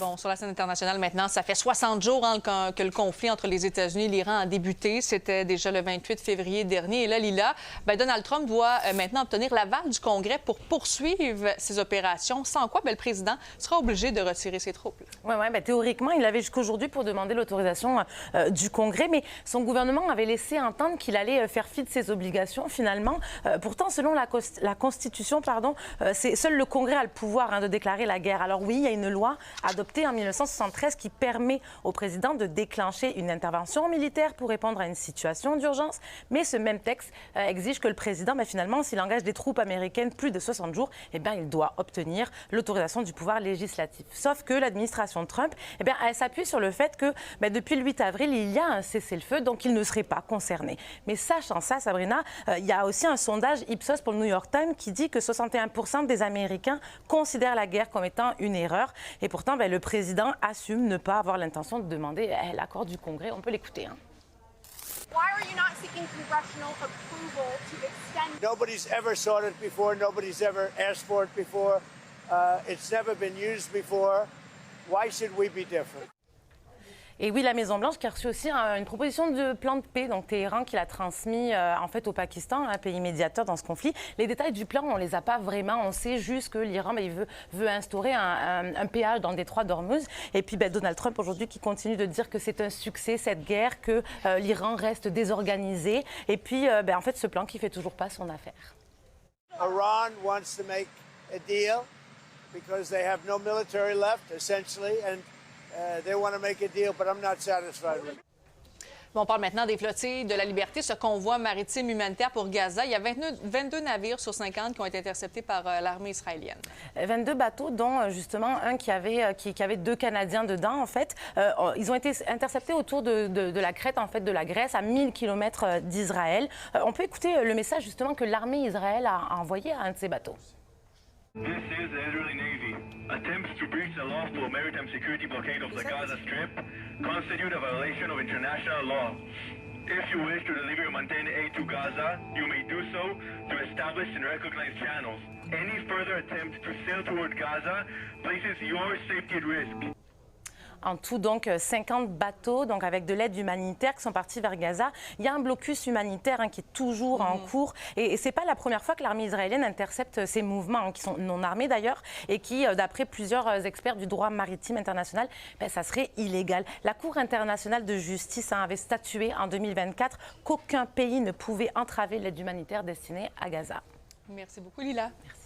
Bon, sur la scène internationale maintenant, ça fait 60 jours que le conflit entre les États-Unis et l'Iran a débuté. C'était déjà le 28 février dernier. Et là, Lila, Donald Trump doit maintenant obtenir l'aval du Congrès pour poursuivre ses opérations, sans quoi le président sera obligé de retirer ses troupes. Oui, théoriquement, il avait jusqu'aujourd'hui pour demander l'autorisation du Congrès, mais son gouvernement avait laissé entendre qu'il allait faire fi de ses obligations, finalement. Pourtant, selon la Constitution, c'est seul le Congrès a le pouvoir de déclarer la guerre. Alors oui, il y a une loi adoptée en 1973 qui permet au président de déclencher une intervention militaire pour répondre à une situation d'urgence. Mais ce même texte exige que le président, finalement, s'il engage des troupes américaines plus de 60 jours, il doit obtenir l'autorisation du pouvoir législatif. Sauf que l'administration Trump, elle s'appuie sur le fait que depuis le 8 avril, il y a un cessez-le-feu, donc il ne serait pas concerné. Mais sachant ça, Sabrina, il y a aussi un sondage Ipsos pour le New York Times qui dit que 61% des Américains considèrent la guerre comme étant une erreur. Et pourtant, le président assume ne pas avoir l'intention de demander l'accord du Congrès. On peut l'écouter. Why are you not seeking congressional approval to extend? Nobody's ever sought it before. Nobody's ever asked for it before. It's never been used before. Why should we be different? Et oui, la Maison-Blanche qui a reçu aussi une proposition de plan de paix, donc Téhéran qui l'a transmis au Pakistan, un pays médiateur dans ce conflit. Les détails du plan, on ne les a pas vraiment. On sait juste que l'Iran il veut instaurer un péage dans le détroit d'Ormuz. Et puis Donald Trump aujourd'hui qui continue de dire que c'est un succès cette guerre, que l'Iran reste désorganisé. Et puis en fait ce plan qui ne fait toujours pas son affaire. Iran wants to make a deal because they have no military left, essentially, and they want to make a deal, but I'm not satisfied with it. On parle maintenant des flottilles de la liberté, ce convoi maritime humanitaire pour Gaza. Il y a 22 navires sur 50 qui ont été interceptés par l'armée israélienne. 22 bateaux, dont justement un qui avait 2 Canadiens dedans, en fait. Ils ont été interceptés autour de la crête, en fait, de la Grèce, à 1000 km d'Israël. On peut écouter le message, justement, que l'armée israélienne a envoyé à un de ces bateaux. This is the Israeli Navy. Attempts to breach the lawful maritime security blockade of the Gaza Strip constitute a violation of international law. If you wish to deliver humanitarian aid to Gaza, you may do so through established and recognized channels. Any further attempt to sail toward Gaza places your safety at risk. En tout, donc, 50 bateaux donc avec de l'aide humanitaire qui sont partis vers Gaza. Il y a un blocus humanitaire qui est toujours en cours. Et ce n'est pas la première fois que l'armée israélienne intercepte ces mouvements, qui sont non armés d'ailleurs, et qui, d'après plusieurs experts du droit maritime international, ça serait illégal. La Cour internationale de justice avait statué en 2024 qu'aucun pays ne pouvait entraver l'aide humanitaire destinée à Gaza. Merci beaucoup, Lila. Merci.